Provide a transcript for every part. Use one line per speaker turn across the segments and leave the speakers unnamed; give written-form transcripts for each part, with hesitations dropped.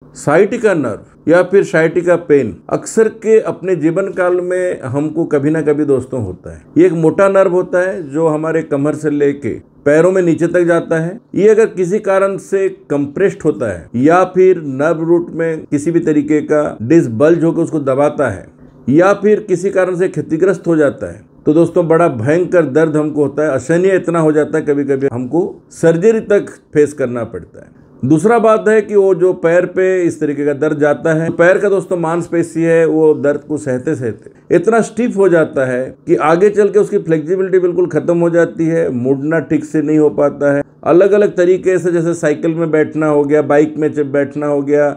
Sciatica nerve या फिर sciatica pain अक्सर के अपने जीवन काल में हमको कभी ना कभी दोस्तों होता है। ये एक मोटा नर्व होता है जो हमारे कमर से लेके पैरों में नीचे तक जाता है। ये अगर किसी कारण से कंप्रेस्ड होता है या फिर नर्व रूट में किसी भी तरीके का डिस्क बल्ज होकर उसको दबाता है या फिर किसी कारण से क्षतिग्रस्त हो जाता है तो दोस्तों बड़ा भयंकर दर्द हमको होता है। असहनीय इतना हो जाता है कभी कभी हमको सर्जरी तक फेस करना पड़ता है। दूसरा बात है कि वो जो पैर पे इस तरीके का दर्द जाता है, पैर का दोस्तों मांसपेशी है वो दर्द को सहते सहते इतना स्टिफ हो जाता है कि आगे चल के उसकी फ्लेक्सिबिलिटी बिल्कुल खत्म हो जाती है, मुड़ना ठीक से नहीं हो पाता है। अलग अलग तरीके से जैसे साइकिल में बैठना हो गया, बाइक में बैठना हो गया,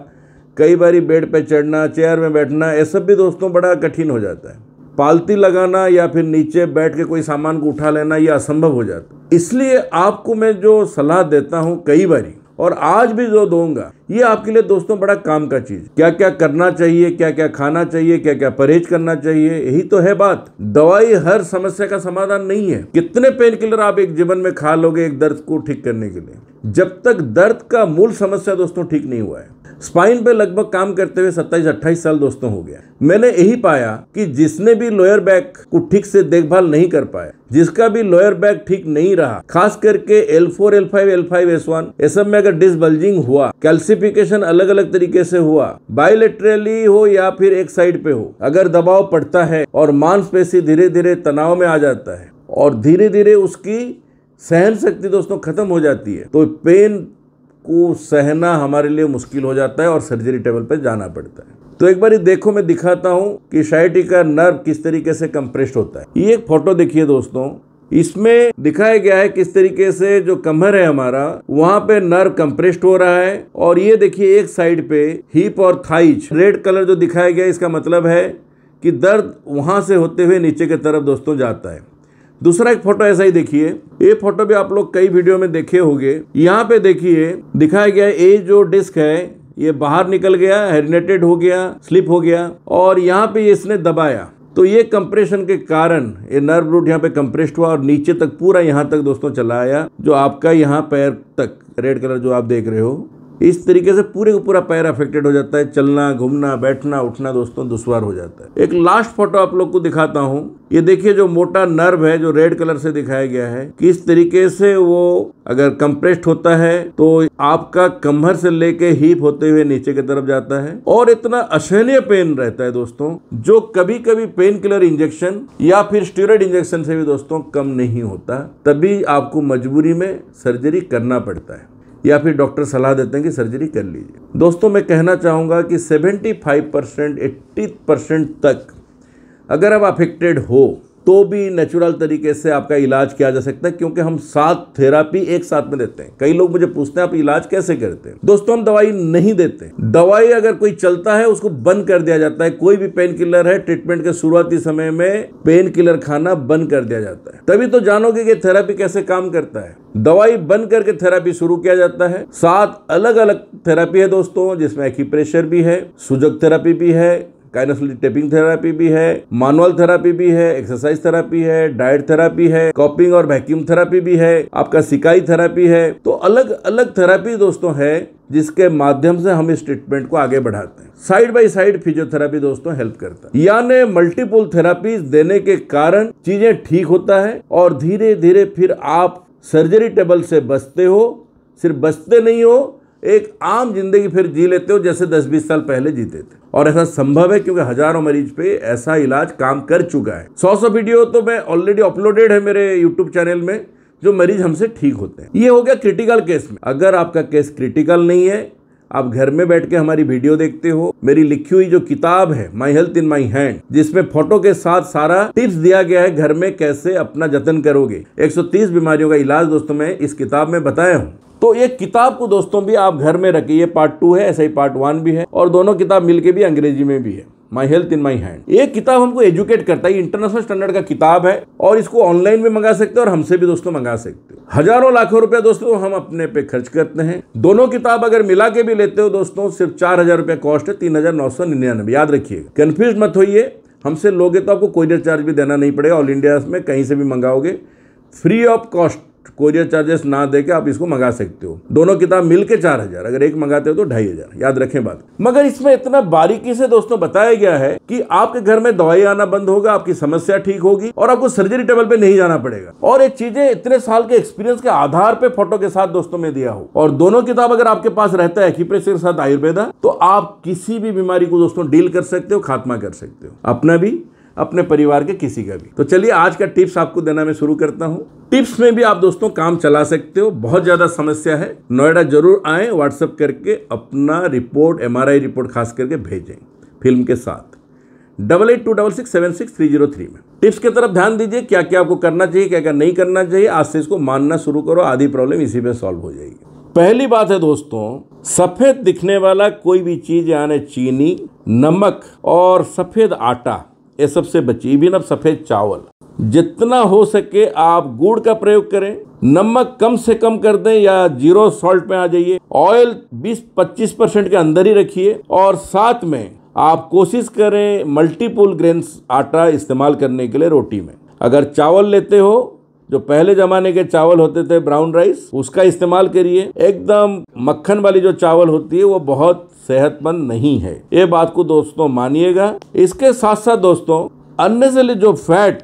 कई बारी बेड पे चढ़ना, चेयर में बैठना, ये सब भी दोस्तों बड़ा कठिन हो जाता है। पालती लगाना या फिर नीचे बैठ के कोई सामान को उठा लेना ये असंभव हो जाता है। इसलिए आपको मैं जो सलाह देता हूँ कई बारी और आज भी जो दूंगा ये आपके लिए दोस्तों बड़ा काम का चीज, क्या क्या करना चाहिए, क्या क्या खाना चाहिए, क्या क्या परहेज करना चाहिए, यही तो है बात। दवाई हर समस्या का समाधान नहीं है। कितने पेन किलर आप एक जीवन में खा लोगे एक दर्द को ठीक करने के लिए, जब तक दर्द का मूल समस्या दोस्तों ठीक नहीं हुआ है। स्पाइन पे लगभग काम करते हुए 27-28 साल दोस्तों हो गया। मैंने यही पाया कि जिसने भी लोअर बैक को ठीक से देखभाल नहीं कर पाया, जिसका भी लोअर बैक ठीक नहीं रहा, खास करके L4, L5, L5, S1 ये सब में अगर डिस्क बल्जिंग हुआ, कैल्सिफिकेशन अलग अलग तरीके से हुआ, बायलेटरली हो या फिर एक साइड पे हो, अगर दबाव पड़ता है और मांसपेशी धीरे धीरे तनाव में आ जाता है और धीरे धीरे उसकी सहन शक्ति दोस्तों खत्म हो जाती है तो पेन को सहना हमारे लिए मुश्किल हो जाता है और सर्जरी टेबल पर जाना पड़ता है। तो एक बार देखो मैं दिखाता हूं कि साइटिका नर्व किस तरीके से कंप्रेस्ड होता है। ये एक फोटो देखिए दोस्तों, इसमें दिखाया गया है किस तरीके से जो कमर है हमारा वहां पे नर्व कंप्रेस्ड हो रहा है और ये देखिए एक साइड पे हिप और थाइज रेड कलर जो दिखाया गया इसका मतलब है कि दर्द वहां से होते हुए नीचे की तरफ दोस्तों जाता है। दूसरा एक फोटो ऐसा ही देखिए, ये फोटो भी आप लोग कई वीडियो में देखे होंगे। यहाँ पे देखिए दिखाया गया है ये जो डिस्क है ये बाहर निकल गया, हेरिनेटेड हो गया, स्लिप हो गया और यहाँ पे इसने दबाया तो ये कंप्रेशन के कारण ये नर्व रूट यहाँ पे कंप्रेस्ड हुआ और नीचे तक पूरा यहाँ तक दोस्तों चला आया जो आपका यहाँ पैर तक रेड कलर जो आप देख रहे हो। इस तरीके से पूरे का पूरा पैर अफेक्टेड हो जाता है, चलना घूमना बैठना उठना दोस्तों दुश्वार हो जाता है। एक लास्ट फोटो आप लोग को दिखाता हूँ, ये देखिए जो मोटा नर्व है जो रेड कलर से दिखाया गया है किस तरीके से वो अगर कंप्रेस्ड होता है तो आपका कमर से लेके हिप होते हुए नीचे की तरफ जाता है और इतना असहनीय पेन रहता है दोस्तों जो कभी कभी पेन किलर इंजेक्शन या फिर स्टेरॉइड इंजेक्शन से भी दोस्तों कम नहीं होता। तभी आपको मजबूरी में सर्जरी करना पड़ता है या फिर डॉक्टर सलाह देते हैं कि सर्जरी कर लीजिए। दोस्तों मैं कहना चाहूँगा कि 75% 80% तक अगर आप अफेक्टेड हो तो भी नेचुरल तरीके से आपका इलाज किया जा सकता है क्योंकि हम 7 थेरापी एक साथ में देते हैं। कई लोग मुझे पूछते हैं आप इलाज कैसे करते हैं। दोस्तों हम दवाई नहीं देते, दवाई अगर कोई चलता है उसको बंद कर दिया जाता है। कोई भी पेन किलर है ट्रीटमेंट के शुरुआती समय में पेन किलर खाना बंद कर दिया जाता है, तभी तो जानोगे कि थेरापी कैसे काम करता है। दवाई बंद करके थेरापी शुरू किया जाता है। 7 अलग अलग थेरापी है दोस्तों जिसमें एक्यूप्रेशर भी है, सूजक थेरापी भी है, काइनेसोलिक टेपिंग थेरापी भी है, मैनुअल थेरापी भी है, एक्सरसाइज थेरापी है, डाइट थेरापी है, कॉपिंग और वैक्यूम थेरापी भी है, आपका सिकाई थेरापी है। तो अलग अलग थेरापी दोस्तों है जिसके माध्यम से हम इस ट्रीटमेंट को आगे बढ़ाते हैं। साइड बाय साइड फिजियोथेरापी दोस्तों हेल्प करता है, यानी मल्टीपल थेरापीज देने के कारण चीजें ठीक होता है और धीरे धीरे फिर आप सर्जरी टेबल से बचते हो। सिर्फ बचते नहीं हो, एक आम जिंदगी फिर जी लेते हो जैसे 10-20 साल पहले जीते थे। और ऐसा संभव है क्योंकि हजारों मरीज पे ऐसा इलाज काम कर चुका है। 100 वीडियो तो मैं ऑलरेडी अपलोडेड है मेरे यूट्यूब चैनल में जो मरीज हमसे ठीक होते हैं। ये हो गया क्रिटिकल केस में। अगर आपका केस क्रिटिकल नहीं है, आप घर में बैठ के हमारी वीडियो देखते हो, मेरी लिखी हुई जो किताब है my health in my hand जिसमें फोटो के साथ सारा टिप्स दिया गया है घर में कैसे अपना जतन करोगे। 130 बीमारियों का इलाज दोस्तों मैं इस किताब में बताया हूँ। तो ये किताब को दोस्तों भी आप घर में रखिए। ये पार्ट 2 है, ऐसा ही पार्ट 1 भी है और दोनों किताब मिलके भी अंग्रेजी में भी है। My health in my hand ये किताब हमको एजुकेट करता है। इंटरनेशनल स्टैंडर्ड का किताब है और इसको ऑनलाइन भी मंगा सकते हैं और हमसे भी दोस्तों मंगा सकते हो। हजारों लाखों रुपया दोस्तों हम अपने पे खर्च करते हैं। दोनों किताब अगर मिला के भी लेते हो दोस्तों सिर्फ 4000 रुपया कॉस्ट है, 3999। याद रखिएगा, कंफ्यूज मत होइए। हमसे लोगे तो आपको कोरियर चार्ज भी देना नहीं पड़ेगा। ऑल इंडिया में कहीं से भी मंगाओगे free of cost courier charges ना देके आप इसको मंगा सकते हो। दोनों किताब मिलके 4000, अगर एक मंगाते हो तो 2500, याद रखें बात। मगर इसमें इतना बारीकी से दोस्तों बताया गया है कि आपके घर में दवाई आना बंद होगा, आपकी समस्या ठीक होगी और आपको सर्जरी टेबल पे नहीं जाना पड़ेगा। और ये चीजें इतने साल के एक्सपीरियंस के आधार पे फोटो के साथ दोस्तों में दिया हो। और दोनों किताब अगर आपके पास रहता है एक्यूप्रेशर के साथ आयुर्वेदा, तो आप किसी भी बीमारी को दोस्तों डील कर सकते हो, खात्मा कर सकते हो, अपना भी, अपने परिवार के किसी का भी। तो चलिए आज का टिप्स आपको देना मैं शुरू करता हूं। टिप्स में भी आप दोस्तों काम चला सकते हो। बहुत ज्यादा समस्या है, नोएडा जरूर आए, व्हाट्सएप करके अपना रिपोर्ट, MRI रिपोर्ट खास करके भेजें फिल्म के साथ 8826676303 में। टिप्स की तरफ ध्यान दीजिए, क्या क्या आपको करना चाहिए, क्या क्या नहीं करना चाहिए। आज से इसको मानना शुरू करो, आधी प्रॉब्लम इसी में सॉल्व हो जाएगी। पहली बात है दोस्तों, सफेद दिखने वाला कोई भी चीज यानी चीनी, नमक और सफेद आटा, ये सबसे बचिए। इवन अब सफेद चावल, जितना हो सके आप गुड़ का प्रयोग करें। नमक कम से कम कर दें या 0 सॉल्ट में आ जाइए। ऑयल 20-25% के अंदर ही रखिए। और साथ में आप कोशिश करें मल्टीपल ग्रेन्स आटा इस्तेमाल करने के लिए रोटी में। अगर चावल लेते हो, जो पहले जमाने के चावल होते थे ब्राउन राइस, उसका इस्तेमाल करिए। एकदम मक्खन वाली जो चावल होती है वो बहुत सेहतमंद नहीं है, ये बात को दोस्तों मानिएगा। इसके साथ साथ दोस्तों अननेसेसरी जो फैट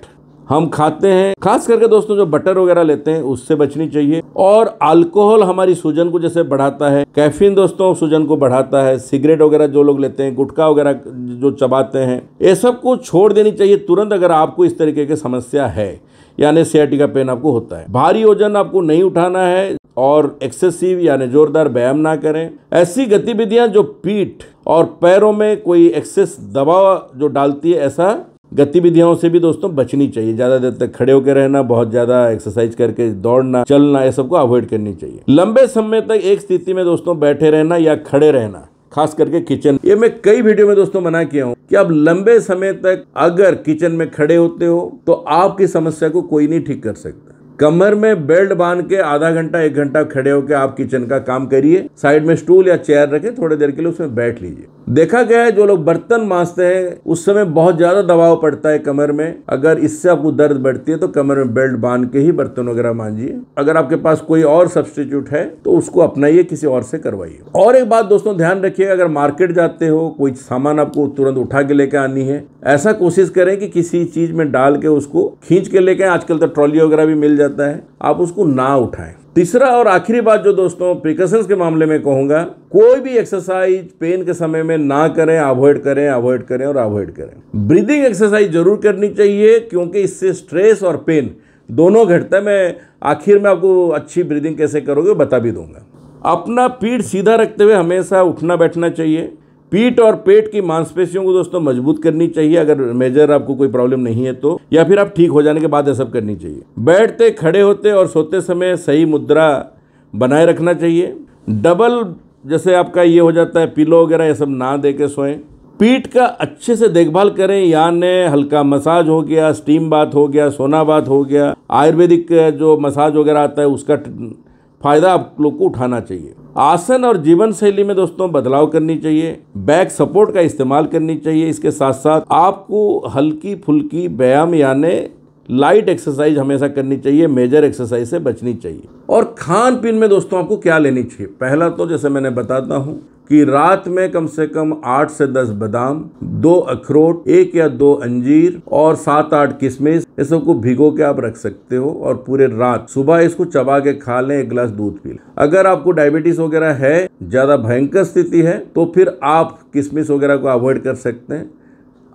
हम खाते हैं, खास करके दोस्तों जो बटर वगैरह लेते हैं, उससे बचनी चाहिए। और अल्कोहल हमारी सूजन को जैसे बढ़ाता है, कैफीन दोस्तों सूजन को बढ़ाता है। सिगरेट वगैरह जो लोग लेते हैं, गुटखा वगैरह जो चबाते हैं, ये सब को छोड़ देनी चाहिए तुरंत अगर आपको इस तरीके की समस्या है, यानी सियाटिका पेन आपको होता है। भारी वजन आपको नहीं उठाना है और एक्सेसिव यानी जोरदार व्यायाम ना करें। ऐसी गतिविधियां जो पीठ और पैरों में कोई एक्सेस दबाव जो डालती है, ऐसा गतिविधियों से भी दोस्तों बचनी चाहिए। ज्यादा देर तक खड़े होकर रहना, बहुत ज्यादा एक्सरसाइज करके दौड़ना, चलना, ये सबको अवॉइड करनी चाहिए। लंबे समय तक एक स्थिति में दोस्तों बैठे रहना या खड़े रहना, खास करके किचन, ये मैं कई वीडियो में दोस्तों मना किया हूं कि आप लंबे समय तक अगर किचन में खड़े होते हो तो आपकी समस्या को कोई नहीं ठीक कर सकता। कमर में बेल्ट बांध के आधा घंटा 1 घंटा खड़े होकर आप किचन का काम करिए। साइड में स्टूल या चेयर रखें, थोड़ी देर के लिए उसमें बैठ लीजिए। देखा गया है जो लोग बर्तन मांजते हैं उस समय बहुत ज्यादा दबाव पड़ता है कमर में। अगर इससे आपको दर्द बढ़ती है तो कमर में बेल्ट बांध के ही बर्तन वगैरह मांजिए। अगर आपके पास कोई और सब्स्टिट्यूट है तो उसको अपनाइए, किसी और से करवाइए। और एक बात दोस्तों ध्यान रखिएगा, अगर मार्केट जाते हो, कोई सामान आपको तुरंत उठा के लेकर आनी है, ऐसा कोशिश करें कि किसी चीज में डाल के उसको खींच के लेके, आजकल तो ट्रॉली वगैरह भी मिल जाता है, आप उसको ना उठाएं। तीसरा और आखिरी बात जो दोस्तों प्रिकॉशंस के मामले में कहूंगा, कोई भी एक्सरसाइज पेन के समय में ना करें, अवॉइड करें, अवॉइड करें और अवॉइड करें। ब्रीदिंग एक्सरसाइज जरूर करनी चाहिए क्योंकि इससे स्ट्रेस और पेन दोनों घटता है। मैं आखिर में आपको अच्छी ब्रीदिंग कैसे करोगे बता भी दूंगा। अपना पीठ सीधा रखते हुए हमेशा उठना बैठना चाहिए। पीठ और पेट की मांसपेशियों को दोस्तों मजबूत करनी चाहिए, अगर मेजर आपको कोई प्रॉब्लम नहीं है तो, या फिर आप ठीक हो जाने के बाद ये सब करनी चाहिए। बैठते, खड़े होते और सोते समय सही मुद्रा बनाए रखना चाहिए। डबल जैसे आपका ये हो जाता है पिलो वगैरह, ये सब ना दे के सोएं। पीठ का अच्छे से देखभाल करें, यानी हल्का मसाज हो गया, स्टीम बाथ हो गया, सोना बाथ हो गया, आयुर्वेदिक जो मसाज वगैरह आता है उसका फायदा आप लोग को उठाना चाहिए। आसन और जीवन शैली में दोस्तों बदलाव करनी चाहिए। बैक सपोर्ट का इस्तेमाल करनी चाहिए। इसके साथ साथ आपको हल्की फुल्की व्यायाम यानी लाइट एक्सरसाइज हमेशा करनी चाहिए, मेजर एक्सरसाइज से बचनी चाहिए। और खान पीन में दोस्तों आपको क्या लेनी चाहिए, पहला तो जैसे मैंने बताता हूं कि रात में कम से कम 8 से 10 बादाम, 2 अखरोट, 1 या 2 अंजीर और 7-8 किशमिश, ये सबको भिगो के आप रख सकते हो और पूरे रात सुबह इसको चबा के खा लें, 1 गिलास दूध पी लें। अगर आपको डायबिटीज वगैरह है, ज्यादा भयंकर स्थिति है, तो फिर आप किशमिश वगैरह को अवॉइड कर सकते हैं।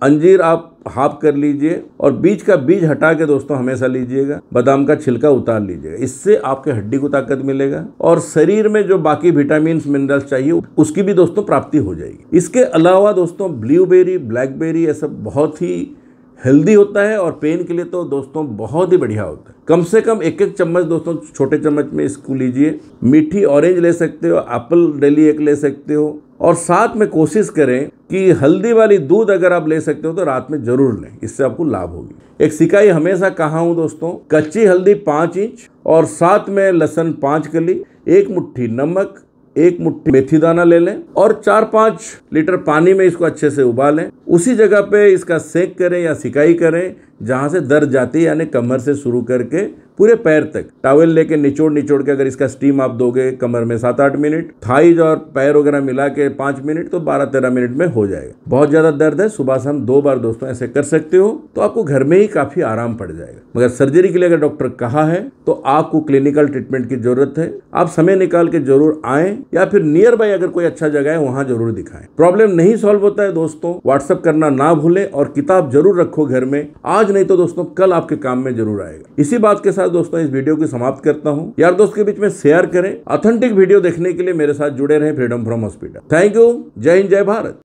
अंजीर आप हाफ कर लीजिए और बीज का बीज हटा के दोस्तों हमेशा लीजिएगा। बादाम का छिलका उतार लीजिएगा, इससे आपके हड्डी को ताकत मिलेगा और शरीर में जो बाकी विटामिन मिनरल्स चाहिए उसकी भी दोस्तों प्राप्ति हो जाएगी। इसके अलावा दोस्तों ब्लूबेरी, ब्लैकबेरी, ये सब बहुत ही हेल्दी होता है और पेन के लिए तो दोस्तों बहुत ही बढ़िया होता है। कम से कम 1-1 चम्मच दोस्तों छोटे चम्मच में इसको लीजिए। मीठी ऑरेंज ले सकते हो, एप्पल डेली 1 ले सकते हो और साथ में कोशिश करें कि हल्दी वाली दूध अगर आप ले सकते हो तो रात में जरूर लें, इससे आपको लाभ होगी। एक सिकाई हमेशा कहा हूं दोस्तों, कच्ची हल्दी 5 इंच और साथ में लहसुन 5 कली, 1 मुट्ठी नमक, 1 मुट्ठी मेथी दाना ले लें और 4-5 लीटर पानी में इसको अच्छे से उबालें। उसी जगह पे इसका सेक करें या सिकाई करें जहां से दर्द जाती है, यानी कमर से शुरू करके पूरे पैर तक। टॉवेल लेके निचोड़ निचोड़ के अगर इसका स्टीम आप दोगे कमर में 7-8 मिनट, थाइज और पैर वगैरह मिला के 5 मिनट, तो 12-13 मिनट में हो जाएगा। बहुत ज्यादा दर्द है, सुबह शाम 2 बार दोस्तों ऐसे कर सकते हो, तो आपको घर में ही काफी आराम पड़ जाएगा। मगर सर्जरी के लिए अगर डॉक्टर कहा है तो आपको क्लिनिकल ट्रीटमेंट की जरूरत है। आप समय निकाल के जरूर आए, या फिर नियर बाय अगर कोई अच्छा जगह है वहां जरूर दिखाएं। प्रॉब्लम नहीं सॉल्व होता है दोस्तों, व्हाट्सएप करना ना भूलें और किताब जरूर रखो घर में। आज नहीं तो दोस्तों कल आपके काम में जरूर आएगा। इसी बात के साथ दोस्तों इस वीडियो की समाप्त करता हूं। यार दोस्त के बीच में शेयर करें। ऑथेंटिक वीडियो देखने के लिए मेरे साथ जुड़े रहें freedom from hospital. Thank you. जय हिंद, जय भारत।